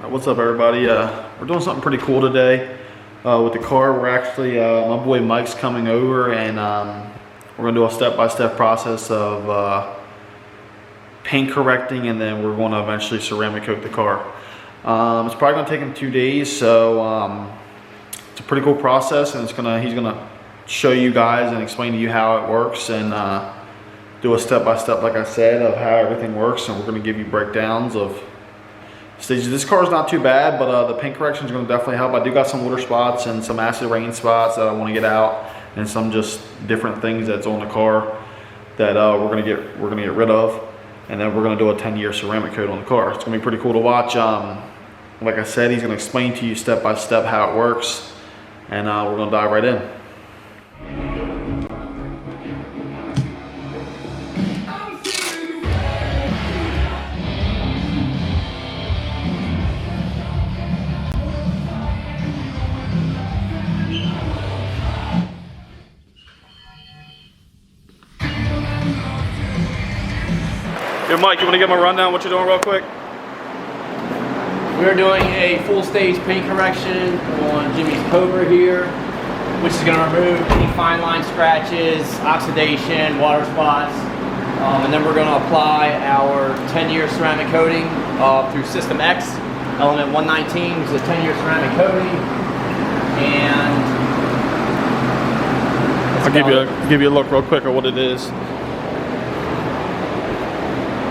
What's up, everybody? We're doing something pretty cool today with the car. We're actually, my boy Mike's coming over, and we're going to do a step-by-step process of paint correcting, and then we're going to eventually ceramic coat the car. It's probably going to take him 2 days, so it's a pretty cool process, and he's going to show you guys and explain to you how it works, and do a step-by-step, like I said, of how everything works, and we're going to give you breakdowns of stages. This car is not too bad, but the paint correction is going to definitely help. I do got some water spots and some acid rain spots that I want to get out, and some just different things that's on the car that we're going to get rid of, and then we're going to do a 10-year ceramic coat on the car. It's going to be pretty cool to watch. Like I said, he's going to explain to you step by step how it works, and we're going to dive right in. Hey Mike, you want to give him a rundown what you're doing real quick? We're doing a full stage paint correction on Jimmy's Cobra here, which is going to remove any fine line scratches, oxidation, water spots, and then we're going to apply our 10-year ceramic coating through System X, element 119, which is a 10-year ceramic coating, and I'll give you a look real quick at what it is.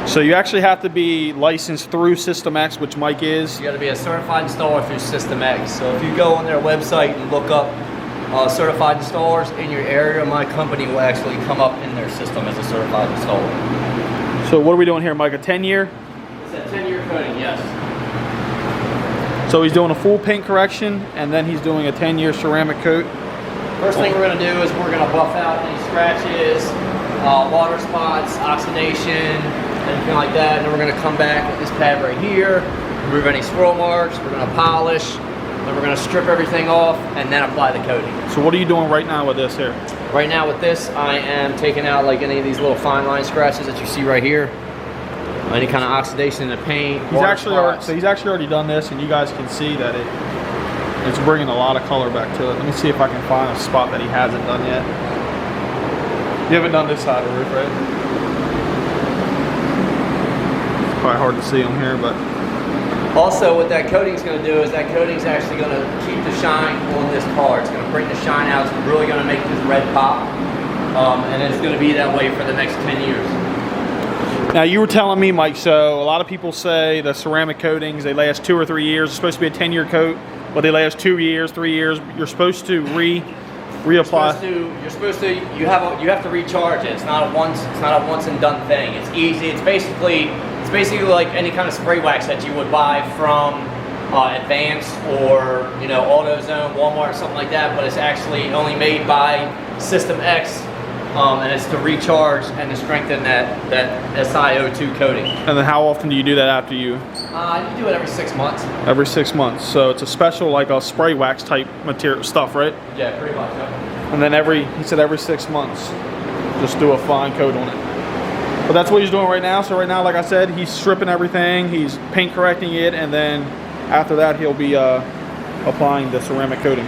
So you actually have to be licensed through System X, which Mike is. You got to be a certified installer through System X. So if you go on their website and look up certified installers in your area, my company will actually come up in their system as a certified installer. So what are we doing here, Mike? A 10-year? It's a 10-year coating, yes. So he's doing a full paint correction, and then he's doing a 10-year ceramic coat. First thing we're going to do is we're going to buff out any scratches, water spots, oxidation, anything like that, and then we're going to come back with this pad right here, remove any swirl marks, we're going to polish, then we're going to strip everything off, and then apply the coating. So what are you doing right now with this here? Right now with this, I am taking out like any of these little fine line scratches that you see right here, any kind of oxidation in the paint. He's actually already done this, and you guys can see that it's bringing a lot of color back to it. Let me see if I can find a spot that he hasn't done yet. You haven't done this side of the roof, right? Probably hard to see on here, but also what that coating is going to do is that coating is actually going to keep the shine on this car. It's going to bring the shine out. It's really going to make this red pop, and it's going to be that way for the next 10 years. Now you were telling me, Mike, so a lot of people say the ceramic coatings, they last 2 or 3 years. It's supposed to be a 10-year coat, but they last 2 years, 3 years. You're supposed to reapply. You have to recharge it. It's not a once and done thing. It's easy. It's basically like any kind of spray wax that you would buy from Advance or AutoZone, Walmart, or something like that. But it's actually only made by System X, and it's to recharge and to strengthen that SiO2 coating. And then how often do you do that after you? You do it every 6 months. Every 6 months. So it's a special, like a spray wax type material stuff, right? Yeah, pretty much. Yeah. And then he said every 6 months, just do a fine coat on it. But that's what he's doing right now. So right now, like I said, he's stripping everything, he's paint correcting it, and then after that he'll be applying the ceramic coating.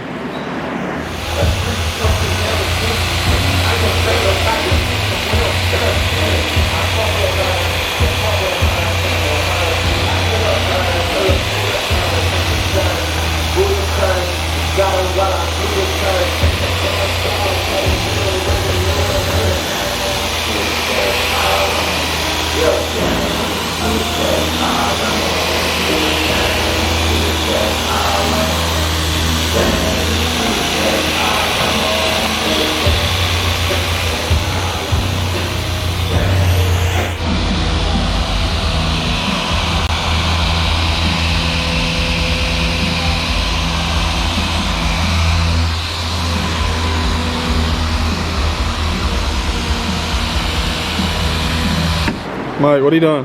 Mike, what are you doing?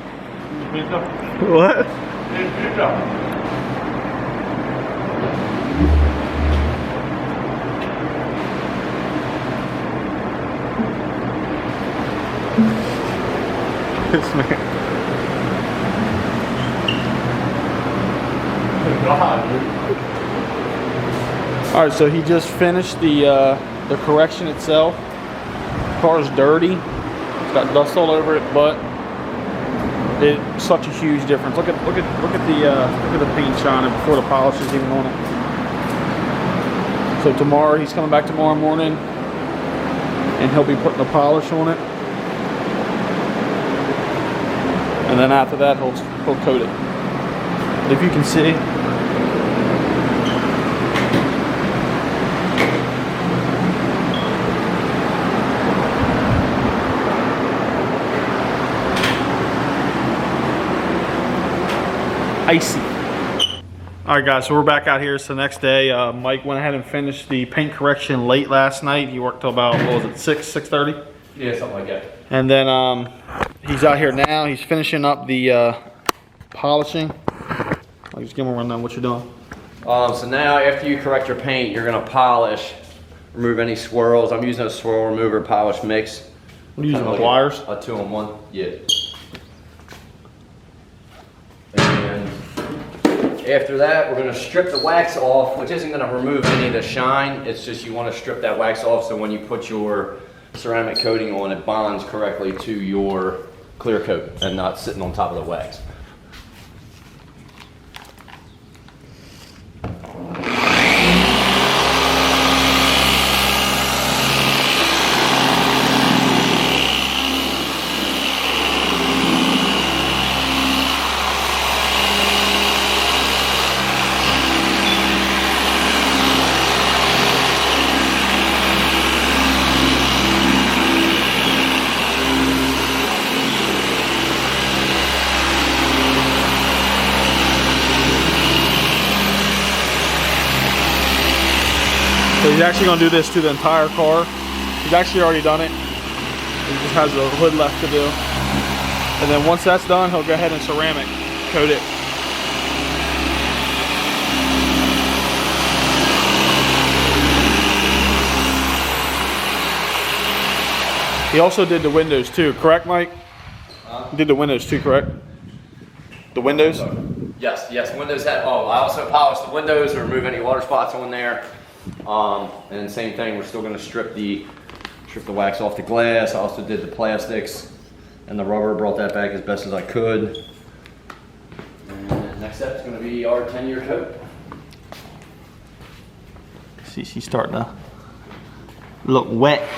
What? This man. All right, so he just finished the correction itself. Car's dirty. It's got dust all over it, but it's such a huge difference. Look at the paint shining before the polish is even on it. So tomorrow, he's coming back tomorrow morning, and he'll be putting the polish on it. And then after that, he'll coat it. If you can see. Icy. All right, guys, so we're back out here. It's the next day. Mike went ahead and finished the paint correction late last night. He worked till about, what was it, 6:30? Yeah, something like that. And then he's out here now. He's finishing up the polishing. I'll just give him a rundown what you're doing. So now after you correct your paint, you're gonna polish, remove any swirls. I'm using a swirl remover polish mix. What are you using, the pliers? A 2-in-1, yeah. And after that, we're gonna strip the wax off, which isn't gonna remove any of the shine. It's just you wanna strip that wax off so when you put your ceramic coating on, it bonds correctly to your clear coat and not sitting on top of the wax. So he's actually going to do this to the entire car. He's actually already done it. He just has the hood left to do. And then once that's done, he'll go ahead and ceramic coat it. He also did the windows too, correct, Mike? He did the windows too, correct? The windows? Yes, windows have, I also polished the windows to remove any water spots on there. And same thing, we're still going to strip the wax off the glass. I also did the plastics and the rubber, brought that back as best as I could. And next step is going to be our 10-year coat. See, she's starting to look wet.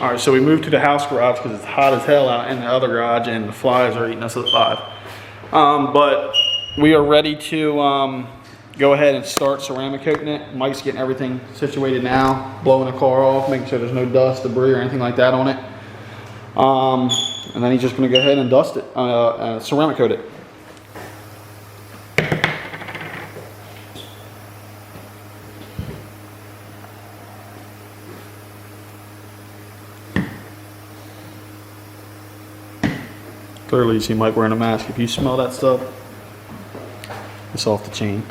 All right, so we moved to the house garage because it's hot as hell out in the other garage and the flies are eating us alive. But we are ready to go ahead and start ceramic coating it. Mike's getting everything situated now, blowing the car off, making sure there's no dust, debris, or anything like that on it. And then he's just gonna go ahead and dust it, ceramic coat it. Clearly you see Mike wearing a mask. If you smell that stuff, it's off the chain.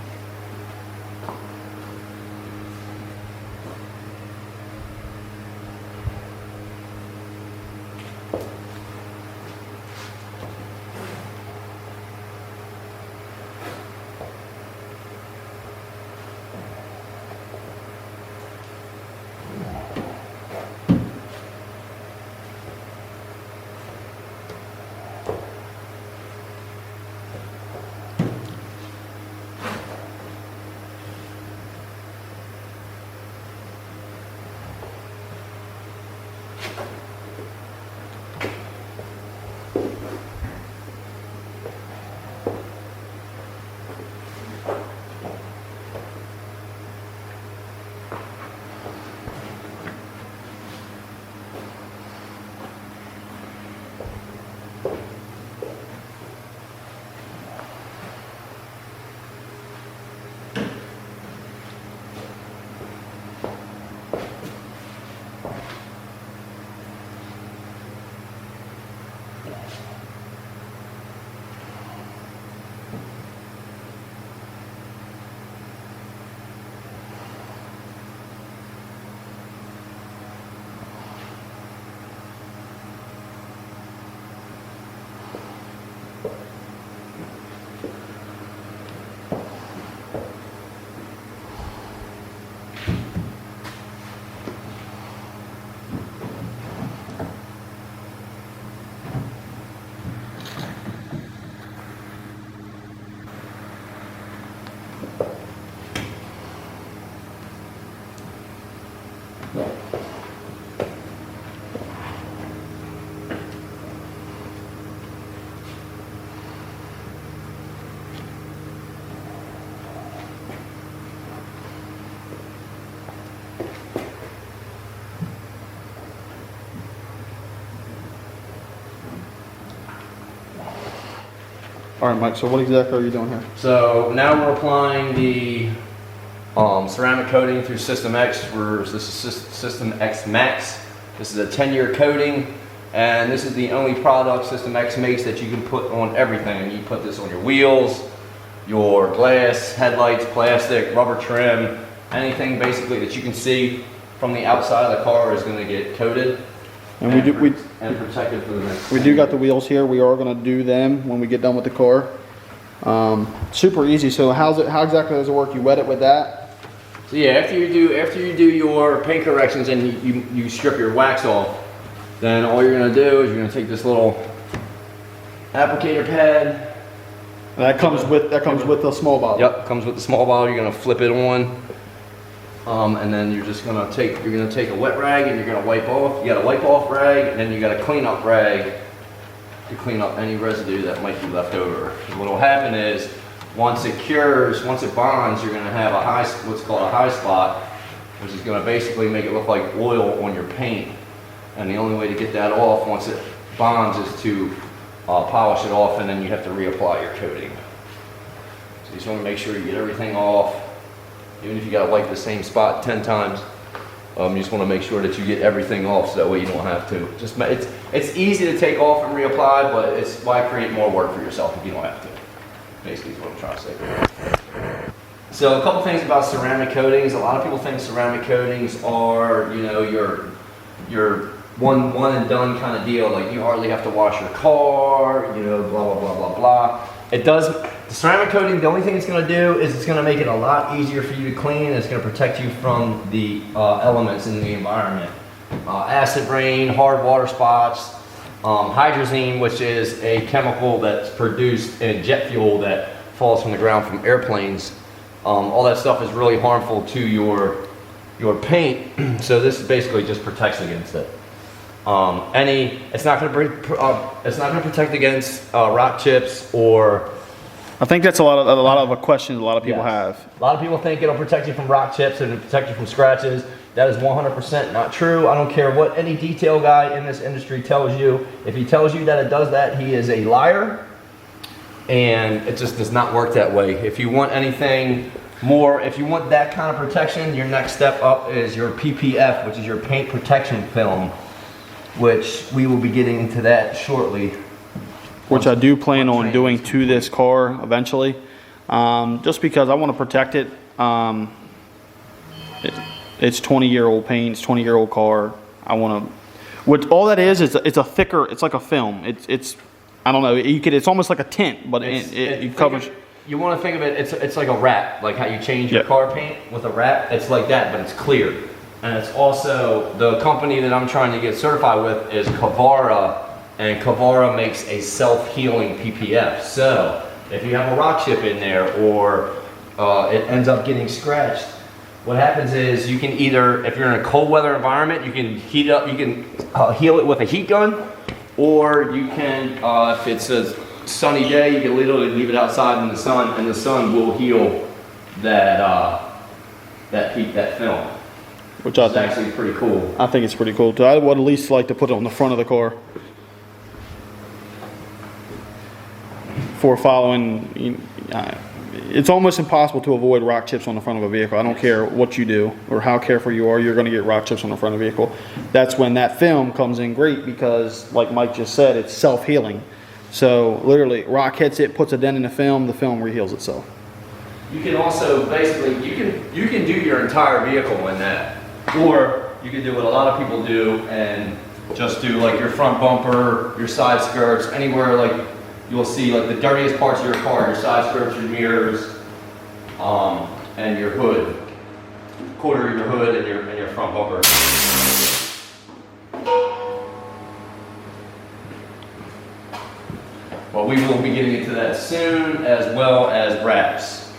All right, Mike, so what exactly are you doing here? So now we're applying the ceramic coating through System X. This is System X Max. This is a 10-year coating, and this is the only product System X makes that you can put on everything. You put this on your wheels, your glass, headlights, plastic, rubber trim, anything basically that you can see from the outside of the car is going to get coated. And and protected for the next. We do got the wheels here. We are going to do them when we get done with the car. Super easy. So how exactly does it work? You wet it with that? So yeah, after you do your paint corrections and you strip your wax off, then all you're going to do is you're going to take this little applicator pad. That comes with the small bottle. Yep, comes with the small bottle. You're going to flip it on. And then you're just gonna take a wet rag and you're gonna wipe off. You got a wipe off rag, and then you got a clean up rag to clean up any residue that might be left over. And what will happen is once it cures, once it bonds, you're gonna have what's called a high spot, which is gonna basically make it look like oil on your paint. And the only way to get that off once it bonds is to polish it off, and then you have to reapply your coating. So you just want to make sure you get everything off. Even if you got to wipe the same spot 10 times, you just want to make sure that you get everything off so that way you don't have to. It's easy to take off and reapply, but it's why create more work for yourself if you don't have to. Basically is what I'm trying to say. So a couple things about ceramic coatings. A lot of people think ceramic coatings are, you know, your one and done kind of deal. Like you hardly have to wash your car, you know, blah, blah, blah, blah, blah. It does. The ceramic coating, the only thing it's going to do is it's going to make it a lot easier for you to clean. It's going to protect you from the elements in the environment. Acid rain, hard water spots, hydrazine, which is a chemical that's produced in jet fuel that falls from the ground from airplanes. All that stuff is really harmful to your paint. So this basically just protects against it. It's not going to protect against rock chips or. I think that's a lot of a question a lot of people have. A lot of people think it'll protect you from rock chips and it'll protect you from scratches. That is 100% not true. I don't care what any detail guy in this industry tells you. If he tells you that it does that, he is a liar. And it just does not work that way. If you want anything more, if you want that kind of protection, your next step up is your PPF, which is your paint protection film, which we will be getting into that shortly. Which I do plan on doing to this car eventually, just because I want to protect it. It's 20-year-old paint, it's 20-year-old car. I want to. What all that is it's a thicker. It's like a film. It's I don't know. It's almost like a tint, but it covers. You want to think of it. It's like a wrap, like how you change your car paint with a wrap. It's like that, but it's clear. And it's also the company that I'm trying to get certified with is Kavara. And Kavara makes a self-healing PPF. So if you have a rock chip in there or it ends up getting scratched, what happens is you can either, if you're in a cold weather environment, you can heat it up, you can heal it with a heat gun, or you can, if it's a sunny day, you can literally leave it outside in the sun, and the sun will heal that film. Which I think is actually pretty cool. I think it's pretty cool too. I would at least like to put it on the front of the car. For following, it's almost impossible to avoid rock chips on the front of a vehicle. I don't care what you do or how careful you are, you're going to get rock chips on the front of the vehicle. That's when that film comes in great because, like Mike just said, it's self-healing. So literally, rock hits it, puts a dent in the film reheals itself. You can also basically, you can do your entire vehicle in that. Or you can do what a lot of people do and just do like your front bumper, your side skirts, anywhere like you'll see like the dirtiest parts of your car, your side skirts, your mirrors, and your hood, quarter of your hood and your front bumper. Well, we will be getting into that soon, as well as wraps,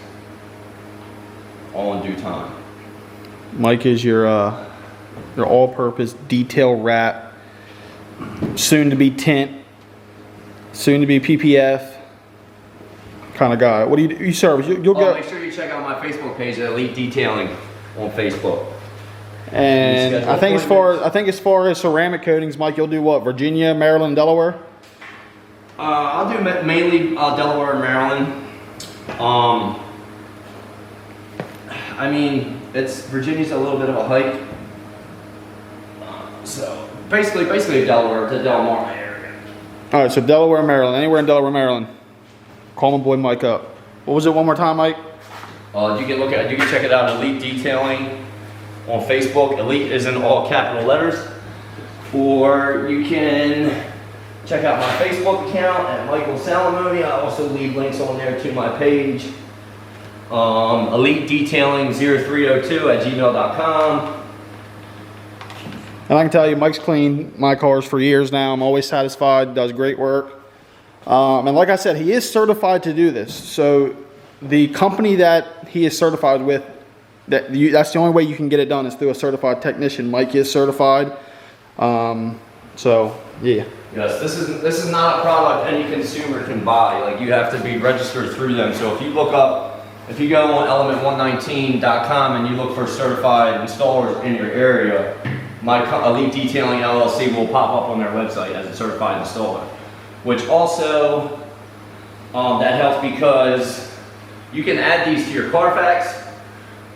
all in due time. Mike is your all-purpose detail wrap, soon to be tint, soon to be PPF kind of guy. What do you service? You'll get. Make sure you check out my Facebook page at Elite Detailing on Facebook. And I think as far as ceramic coatings, Mike, you'll do what? Virginia, Maryland, Delaware. I'll do mainly Delaware and Maryland. I mean, Virginia's a little bit of a hike. So basically Delaware to Del Mar area. All right, so Delaware, Maryland, anywhere in Delaware, Maryland. Call my boy Mike up. What was it one more time, Mike? You can check it out, Elite Detailing on Facebook. Elite is in all capital letters. Or you can check out my Facebook account at Michael Salamone. I also leave links on there to my page. Elite Detailing 0302 at gmail.com. And I can tell you, Mike's cleaned my cars for years now. I'm always satisfied, does great work. And like I said, he is certified to do this. So the company that he is certified with, that's the only way you can get it done is through a certified technician. Mike is certified. So, yeah. Yes, this is not a product any consumer can buy. Like, you have to be registered through them. So if you go on element119.com and you look for certified installers in your area, my Elite Detailing LLC will pop up on their website as a certified installer. Which also, that helps because you can add these to your Carfax.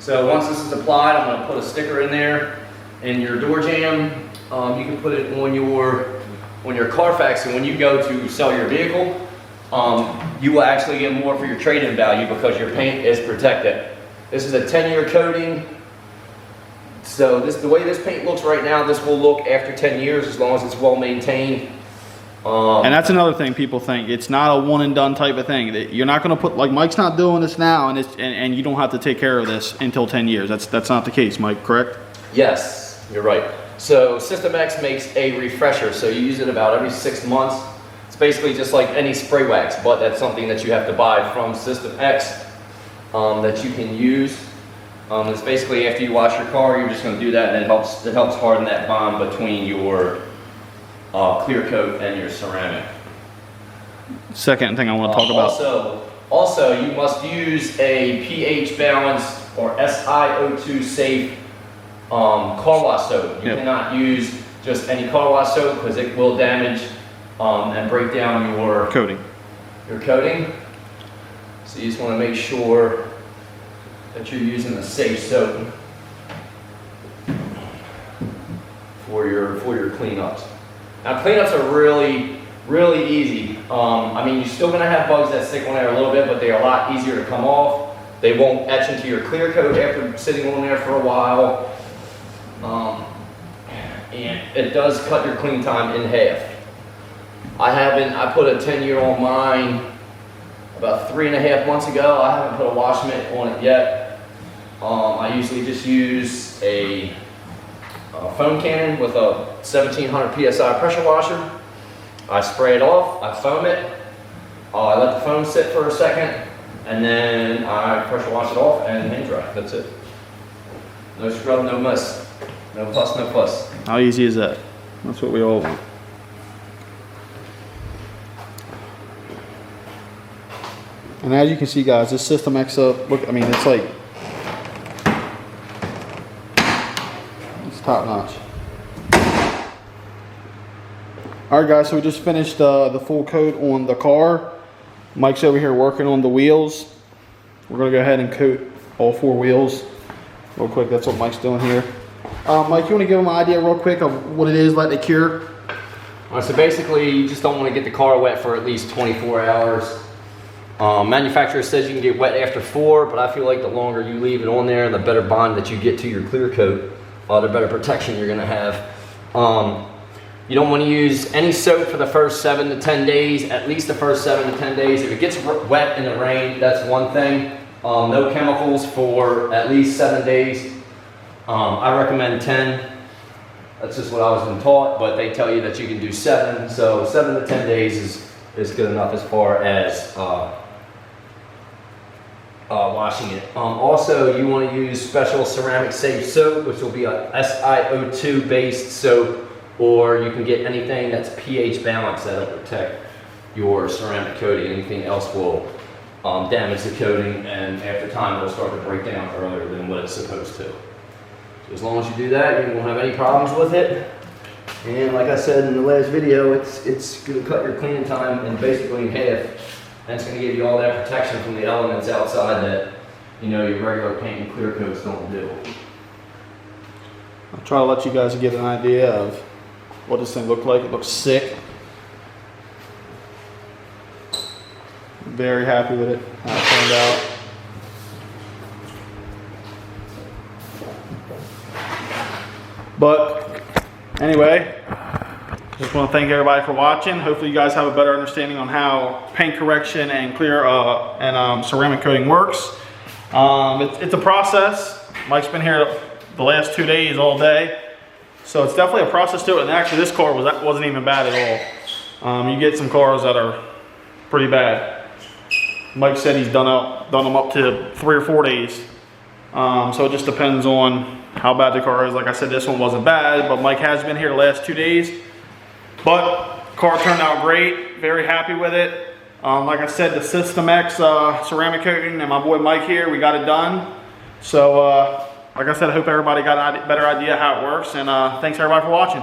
So once this is applied, I'm going to put a sticker in there in your door jamb. You can put it on your Carfax, and when you go to sell your vehicle, you will actually get more for your trade-in value because your paint is protected. This is a 10-year coating. So the way this paint looks right now, this will look after 10 years as long as it's well maintained. And that's another thing people think. It's not a one and done type of thing. You're not going to put, like Mike's not doing this now, and you don't have to take care of this until 10 years. That's not the case, Mike, correct? Yes, you're right. So System X makes a refresher, so you use it about every 6 months. It's basically just like any spray wax, but that's something that you have to buy from System X that you can use. It's basically after you wash your car, you're just going to do that, and it helps harden that bond between your clear coat and your ceramic. Second thing I want to talk about. Also, you must use a pH balanced or SiO2 safe car wash soap. You cannot use just any car wash soap because it will damage and break down your coating. So you just want to make sure that you're using a safe soap for your cleanups. Now cleanups are really, really easy. I mean, you're still going to have bugs that stick on there a little bit, but they're a lot easier to come off. They won't etch into your clear coat after sitting on there for a while. And it does cut your clean time in half. I put a 10-year on mine about 3.5 months ago. I haven't put a wash mitt on it yet. I usually just use a foam cannon with a 1700 psi pressure washer. I spray it off, I foam it, I let the foam sit for a second, and then I pressure wash it off and hand dry. That's it. No scrub, no mess. No fuss, no fuss. How easy is that? That's what we all want. And as you can see, guys, this System X up, look, I mean, it's like, it's top notch. All right, guys, so we just finished the full coat on the car. Mike's over here working on the wheels. We're gonna go ahead and coat all 4 wheels real quick. That's what Mike's doing here. Mike, you wanna give them an idea real quick of what it is, let it cure? So basically, you just don't want to get the car wet for at least 24 hours. Manufacturer says you can get wet after 4, but I feel like the longer you leave it on there, the better bond that you get to your clear coat, the better protection you're going to have. You don't want to use any soap for the first 7 to 10 days, at least the first 7 to 10 days. If it gets wet in the rain, that's one thing. No chemicals for at least 7 days. I recommend 10. That's just what I was been taught, but they tell you that you can do 7. So 7 to 10 days is good enough as far as washing it. Also, you want to use special ceramic safe soap, which will be a SiO2 based soap, or you can get anything that's pH balanced that'll protect your ceramic coating. Anything else will damage the coating, and after time it'll start to break down earlier than what it's supposed to. So as long as you do that, you won't have any problems with it. And like I said in the last video, it's going to cut your cleaning time in basically half. And it's going to give you all that protection from the elements outside that, you know, your regular paint and clear coats don't do. I'll try to let you guys get an idea of what this thing looked like. It looks sick. I'm very happy with it, how it turned out. But anyway, just want to thank everybody for watching. Hopefully you guys have a better understanding on how paint correction and clear ceramic coating works. It's a process. Mike's been here the last 2 days all day. So it's definitely a process to it. And actually this car wasn't even bad at all. You get some cars that are pretty bad. Mike said he's done them up to 3 or 4 days. So it just depends on how bad the car is. Like I said, this one wasn't bad, but Mike has been here the last 2 days. But car turned out great, very happy with it. Like I said, the System X ceramic coating and my boy Mike here, we got it done. So like I said, I hope everybody got a better idea how it works, and thanks everybody for watching.